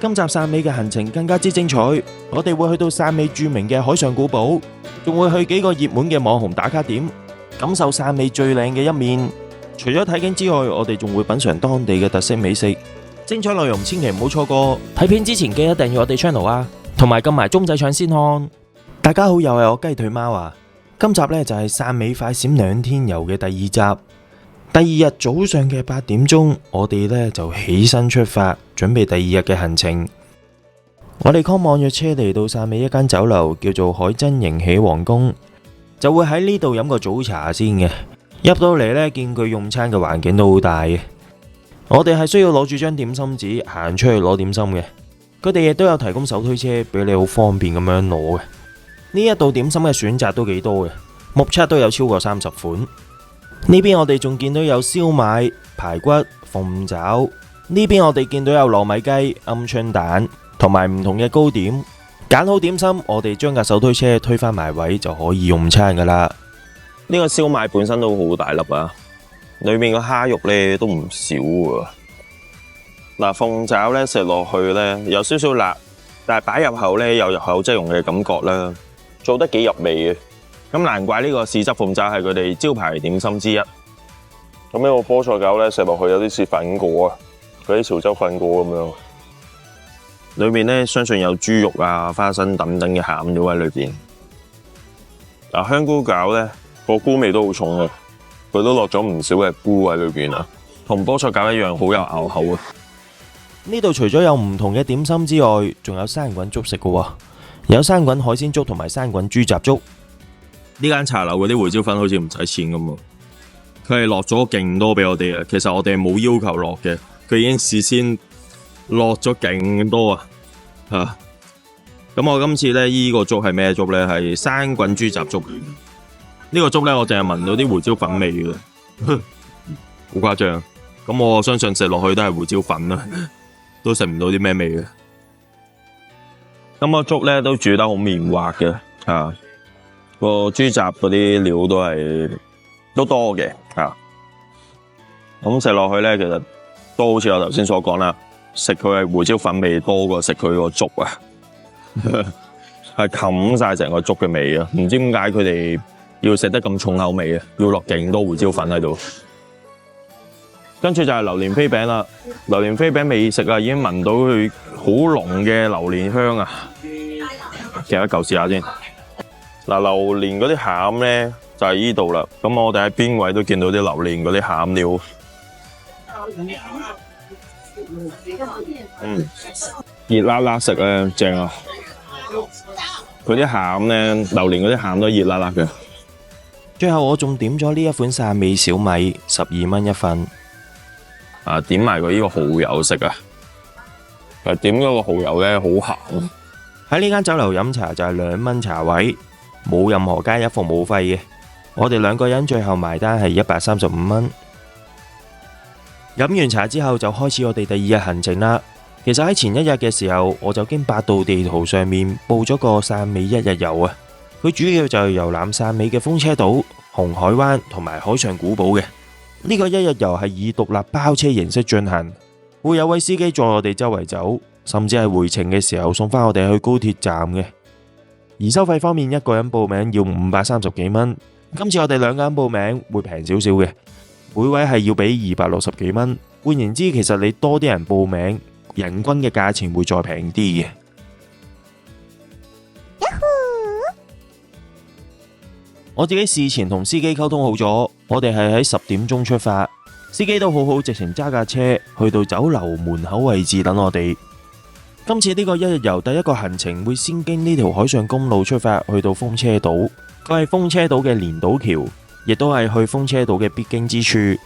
今集汕尾嘅行程更加之精彩，我哋會去到汕尾著名嘅海上古堡，仲會去幾個熱門嘅網紅打卡點，感受汕尾最靚嘅一面。除咗睇景之外，我哋仲會品嘗當地嘅特色美食。精彩內容千祈唔好錯過，睇片之前記得訂閱我哋 channel 啊，同埋撳埋鐘仔搶先看。大家好，又係我雞腿貓啊！今集呢就係汕尾快閃2天遊嘅第2集。第2日早上嘅8點鐘，我哋呢就起身出發，準備第2日嘅行程。我哋 call 網約車嚟到汕尾一間酒樓，叫做海珍迎喜皇宮，就會喺呢度飲個早茶先嘅。入到嚟呢，見佢用餐嘅環境都好大嘅。我哋係需要攞住張點心紙行出去攞點心嘅。佢哋亦都有提供手推車俾你好方便咁樣攞嘅。呢一度點心嘅選擇都幾多嘅，目測都有超過30款。呢邊我哋仲見到有燒賣、排骨、鳳爪。呢邊我哋見到有糯米雞、鵪鶉蛋同埋唔同嘅糕點。揀好點心，我哋將架手推車推返埋位就可以用餐噶啦。呢個燒賣本身都好大粒啊，裏面個蝦肉呢都唔少啊。嗱，鳳爪呢食落去呢有少少辣，但係擺入口呢有入口即溶嘅感覺啦，做得幾入味嘅。咁難怪呢個豉汁鳳爪係佢哋招牌點心之一。咁呢個菠菜餃咧食落去有啲似粉果啊，嗰啲潮州粉果咁樣。裏面咧相信有豬肉啊、花生等等嘅餡料喺裏邊。嗱，香菇餃咧個菇味都好重啊，佢都落咗唔少嘅菇喺裏邊啊，同菠菜餃一樣好有咬口啊。呢度除咗有唔同嘅點心之外，仲有生滾粥食嘅喎，有生滾海鮮粥同埋生滾豬雜粥。呢間茶樓嗰啲胡椒粉好似唔使錢咁喎，佢係落咗勁多俾我哋啊！其實我哋係冇要求落嘅，佢已經事先落咗勁多啊！嚇！咁我今次咧依個粥係咩粥咧？係生滾豬雜粥。呢個粥咧我淨係聞到啲胡椒粉味嘅，好誇張。咁我相信食落去都係胡椒粉啦，都食唔到啲咩味嘅。咁個粥咧都煮得好綿滑嘅嚇。個豬雜嗰啲料都多嘅嚇，咁食落去咧，其實都好似我頭先所講啦，食佢係胡椒粉味多過食佢個粥啊，係冚晒成個粥嘅味啊！唔知點解佢哋要食得咁重口味啊，要落勁多胡椒粉喺度。跟住就係榴蓮飛餅啦，榴蓮飛餅未食啊，已經聞到佢好濃嘅榴蓮香啊！夾一嚿試下先。嗱，榴蓮嗰啲餡咧就係依度啦。咁我哋喺邊位都見到啲榴蓮嗰啲餡料。熱辣辣食咧正啊！佢啲餡咧，榴蓮嗰啲餡都熱辣辣嘅。最後我仲點咗呢一款汕尾小米，12蚊一份。啊，點埋佢呢個蠔油食啊！點嗰個蠔油咧好鹹。喺呢間酒樓飲茶就係2蚊茶位。冇任何加一服務費嘅，我哋2個人最後埋單係135蚊。飲完茶之後就開始我哋第2日行程啦。其實喺前1日嘅時候，我就經百度地圖上面報咗個汕尾1日遊啊。佢主要就係遊覽汕尾嘅風車島、紅海灣同埋海上古堡嘅。呢個1日遊係以獨立包車形式進行，會有位司機載我哋周圍走，甚至係回程嘅時候送返我哋去高鐵站嘅。而收費方面，1個人報名要530幾蚊。今次我哋2個人報名會平少少嘅，每位係要俾260幾蚊。換言之，其實你多啲人報名，人均嘅價錢會再平啲嘅。我自己事前同司機溝通好咗，我哋係喺10點鐘出發，司機都好好，直情揸架車去到酒樓門口位置等我哋。今次呢個1日遊第一個行程會先經呢條海上公路出發去到風車島，佢係風車島嘅連島橋，亦都係去風車島嘅必經之處。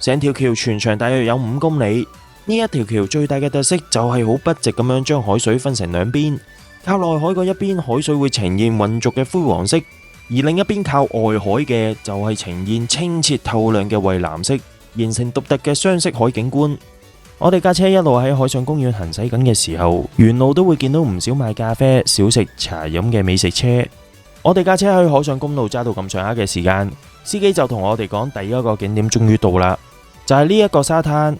成條橋全長大約有5公里，呢一條橋最大嘅特色就係好筆直咁樣將海水分成2邊，靠內海嗰一邊海水會呈現渾濁嘅灰黃色，而另一邊靠外海嘅就係呈現清澈透亮嘅蔚藍色，形成獨特嘅雙色海景觀。我哋架車一路喺海上公園行駛緊嘅時候，沿路都會見到唔少賣咖啡、小食、茶飲嘅美食車。我哋架車喺海上公路揸到咁上下嘅時間，司機就同我哋講第一個景點終於到啦，就係呢一個沙灘。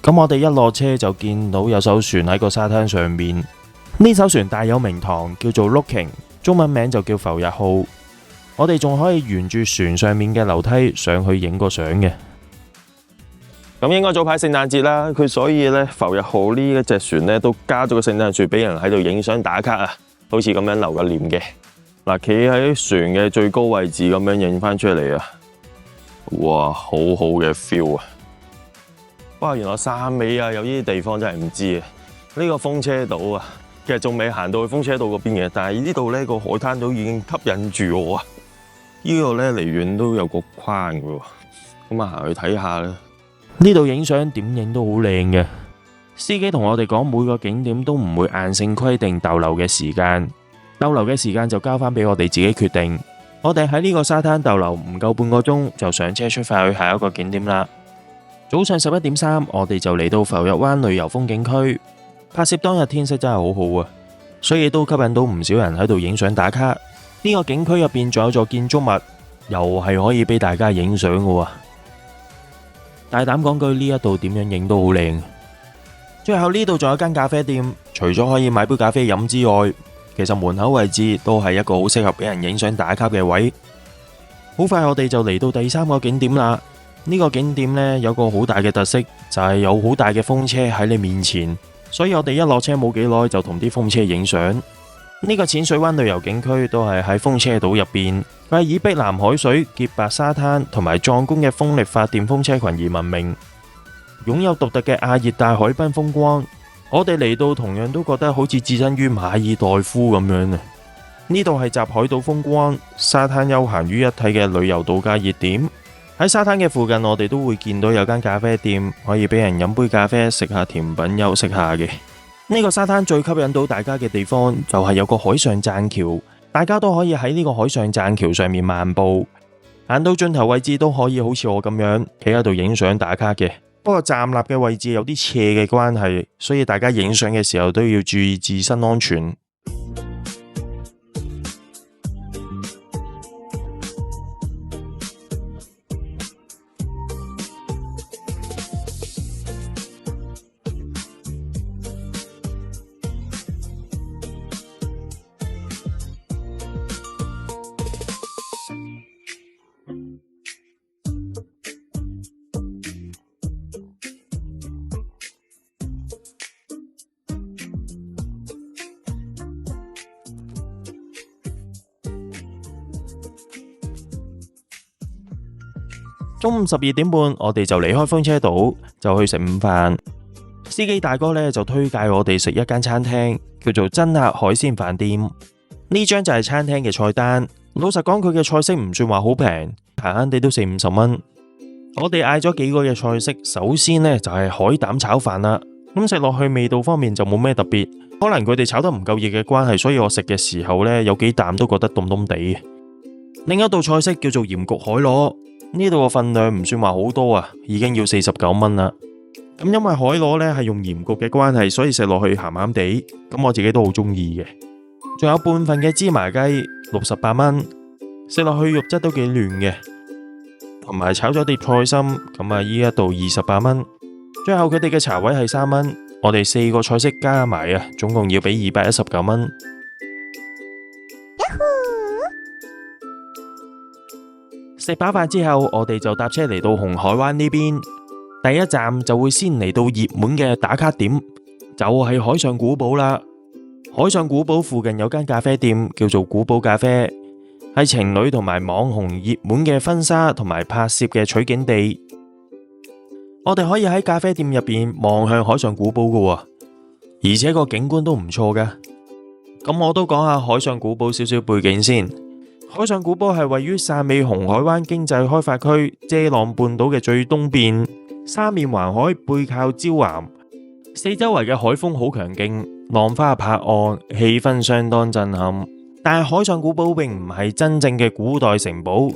咁我哋一落車就見到有艘船喺個沙灘上面，呢艘船大有名堂，叫做 Looking， 中文名就叫浮日號。我哋仲可以沿住船上面嘅樓梯上去影個相嘅。咁應該早排聖誕節啦，佢所以呢浮日號呢一隻船呢都加咗個聖誕樹俾人喺度影相打卡啊，好似咁樣留個念嘅。嗱，企喺船嘅最高位置咁樣影翻出嚟啊！哇，好好嘅 feel 啊！哇，原來汕尾啊有呢啲地方真係唔知啊！呢個風車島啊，其實仲未行到去風車島嗰邊嘅，但係呢度呢個海灘島已經吸引住我啊！呢度呢離遠都有個框嘅喎，咁啊行去睇下啦。呢度影相點影都好靚嘅。司機同我哋講，每個景點都唔會硬性規定逗留嘅時間。逗留嘅時間就交翻俾我哋自己決定。我哋喺呢個沙灘逗留唔夠半個鐘，就上車出發去下一個景點啦。早上11:3，我哋就嚟到浮日灣旅遊風景區拍攝。當日天色真係好好啊，所以都吸引到唔少人喺度影相打卡。呢個景區入邊仲有座建築物，又係可以俾大家影相嘅。大膽講句，呢一度點樣影都好靚。最後呢度仲有間咖啡店，除咗可以買杯咖啡飲之外，其實門口位置都係一個好適合俾人影相打卡嘅位。好快我哋就嚟到第3個景點啦。呢個景點呢，有個好大嘅特色，就係有好大嘅風車喺你面前，所以我哋一落車冇幾耐就同啲風車影相。呢個淺水灣旅遊景區都係喺風車島入邊，佢係以碧藍海水、潔白沙灘同埋壯觀嘅風力發電風車群而聞名，擁有獨特嘅亞熱帶海濱風光。我哋嚟到同樣都覺得好似置身於馬爾代夫咁樣啊！呢度係集海島風光、沙灘休閒於一體嘅旅遊度假熱點。喺沙灘嘅附近，我哋都會見到有間咖啡店，可以俾人飲杯咖啡、食下甜品、休息下嘅。呢個沙灘最吸引到大家嘅地方就係有個海上棧橋，大家都可以喺呢個海上棧橋上面漫步，行到盡頭位置都可以好似我咁樣企喺度影相打卡嘅。不過站立嘅位置有啲斜嘅關係，所以大家影相嘅時候都要注意自身安全。中午12:30，我哋就離開風車島，就去食午飯。司機大哥呢就推介我哋食一間餐廳，叫做真客海鮮飯店。呢張就係餐廳嘅菜單。老實講，佢嘅菜式唔算話好平，閒閒地都40-50蚊。我哋嗌咗幾個嘅菜式，首先呢就係海膽炒飯啦。咁食落去味道方面就冇咩特別，可能佢哋炒得唔夠熱嘅關係，所以我食嘅時候呢有幾啖都覺得凍凍地。另一道菜式叫做鹽焗海螺。呢度嘅份量唔算話好多啊，已經要49蚊啦。咁因為海螺呢係用鹽焗嘅關係，所以食落去鹹鹹地，咁我自己都好中意嘅。仲有半份嘅芝麻雞，68蚊，食落去肉質都幾嫩嘅。同埋炒咗碟菜心，咁啊呢一度28蚊。最後佢哋嘅茶位係3蚊，我哋4個菜式加埋啊，總共要俾219蚊。食飽飯之後，我哋就搭車嚟到紅海灣呢邊。第一站就會先嚟到熱門嘅打卡點，就係海上古堡啦。海上古堡附近有間咖啡店叫做古堡咖啡，係情侶同埋網紅熱門嘅婚紗同埋拍攝嘅取景地。我哋可以喺咖啡店入邊望向海上古堡噶，而且個景觀都唔錯噶。咁我都講下海上古堡少少背景先。海上古堡係位於汕尾紅海灣經濟開發區遮浪半島嘅最東邊，三面環海，背靠礁岩，四周圍嘅海風好強勁，浪花拍岸，氣氛相當震撼。但係海上古堡並唔係真正嘅古代城堡，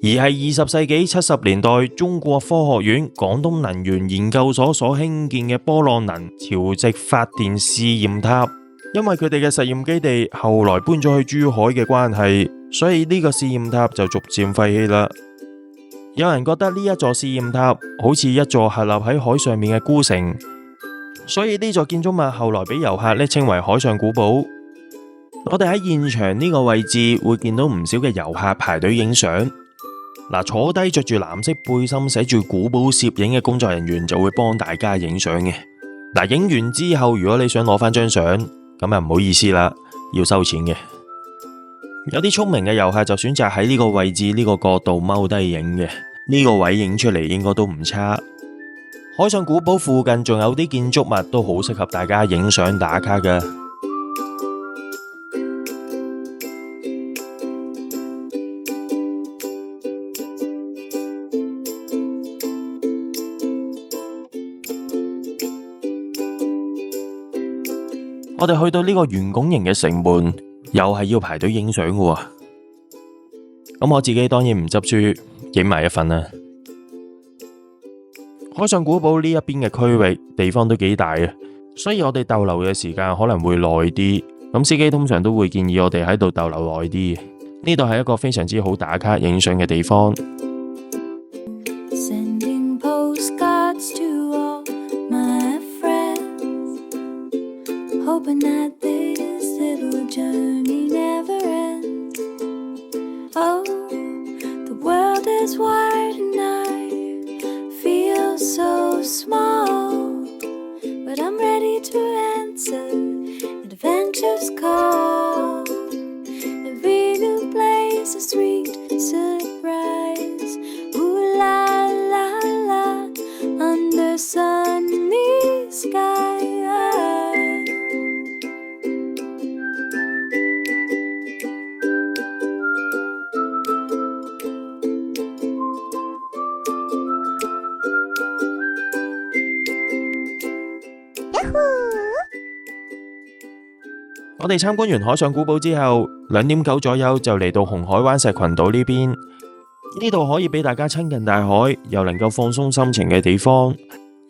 而係20世紀70年代中國科學院廣東能源研究所興建嘅波浪能潮汐發電試驗塔。因為佢哋嘅實驗基地後來搬咗去珠海嘅關係，所以呢個試驗塔就逐漸廢棄啦。有人覺得呢一座試驗塔好似一座屹立喺海上面嘅孤城，所以呢座建築物後來俾遊客稱為海上古堡。我哋喺現場呢個位置會見到唔少嘅遊客排隊影相。嗱，坐低着住藍色背心寫住古堡攝影嘅工作人員就會幫大家影相嘅。嗱，影完之後如果你想攞翻張相，咁啊唔好意思啦，要收錢嘅。有啲聰明嘅遊客就選擇喺呢個位置呢個角度踎低影嘅，呢個位影出嚟應該都唔差。海上古堡附近仲有啲建築物都好適合大家影相打卡㗎。我哋去到呢個圓拱形嘅城門，又係要排隊影相嘅喎。咁我自己當然唔執輸，影埋一份啦。海上古堡呢一邊嘅區域地方都幾大嘅，所以我哋逗留嘅時間可能會耐啲。咁司機通常都會建議我哋喺度逗留耐啲。呢度係一個非常之好打卡影相嘅地方。Hoping that this little journey never ends. Oh, the world is wide and I feel so small, but I'm ready to answer adventure's call. Every new place a sweet surprise. Ooh la la la, under sunny skies.我哋參觀完海上古堡之後，2點9左右就嚟到紅海灣石群島呢邊。呢度可以俾大家親近大海，又能夠放鬆心情嘅地方。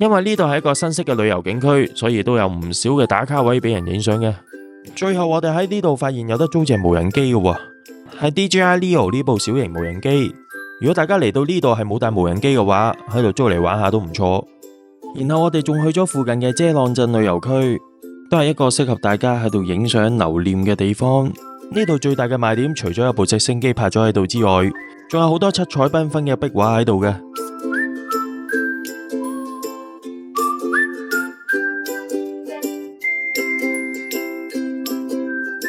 因為呢度係一個新式嘅旅遊景區，所以都有唔少嘅打卡位俾人影相嘅。最後我哋喺呢度發現有得租借無人機嘅喎，係 DJI Leo 呢部小型無人機。如果大家嚟到呢度係冇帶無人機嘅話，喺度租嚟玩下都唔錯。然後我哋仲去咗附近嘅遮浪鎮旅遊區，都係一個適合大家喺度影相留念嘅地方。呢度最大嘅賣點，除咗有部直升機泊咗喺度之外，仲有好多七彩繽紛嘅壁畫喺度嘅。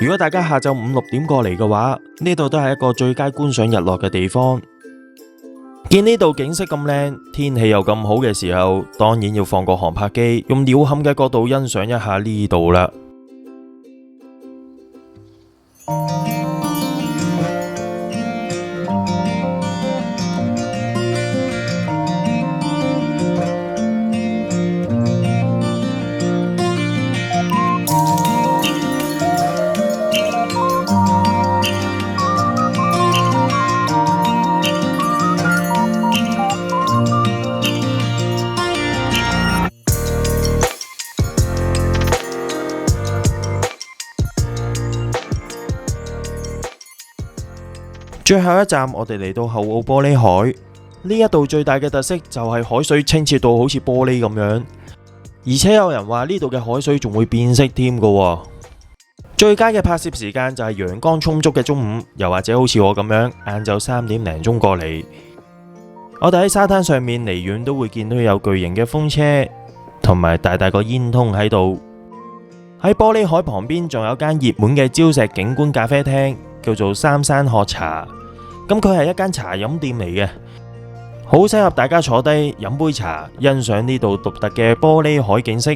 如果大家下晝5、6點過嚟嘅話，呢度都係一個最佳觀賞日落嘅地方。見呢度景色咁靚，天氣又咁好嘅時候，當然要放個航拍機，用鳥瞰嘅角度欣賞一下呢度啦。最後一站，我哋嚟到後澳玻璃海。呢一度最大嘅特色就係海水清澈到好似玻璃咁樣，而且有人話呢度嘅海水仲會變色添㗎。最佳嘅拍攝時間就係陽光充足嘅中午，又或者好似我咁樣晏晝3點零鐘過嚟。我哋喺沙灘上面離遠都會見到有巨型嘅風車，同埋大個煙通喺度。喺玻璃海旁邊仲有間熱門嘅礁石景觀咖啡廳，叫做三山喝茶。咁佢係一間茶飲店嚟嘅，好適合大家坐低飲杯茶，欣賞呢度獨特嘅玻璃海景色。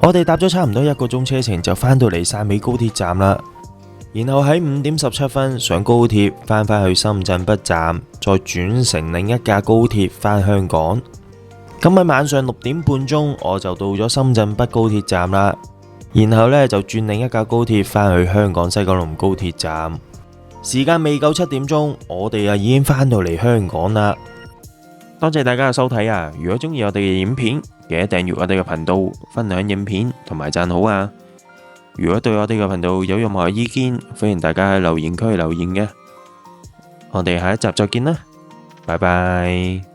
我哋搭咗差唔多1個鐘車程就返到嚟汕尾高鐵站啦，然後喺5點17分上高鐵返去深圳北站，再轉乘另一架高鐵返香港。咁喺晚上6點半鐘我就到咗深圳北高鐵站啦，然後呢，就轉另一架高鐵返去香港西九龍高鐵站。時間未夠7點鐘，我哋已經返到嚟香港啦。多謝大家嘅收睇啊！如果中意我哋嘅影片，記得訂閱我哋嘅頻道，分享影片同埋讚好啊！如果對我哋嘅頻道有任何意見，歡迎大家喺留言區留言嘅。我哋下一集再見啦，拜拜。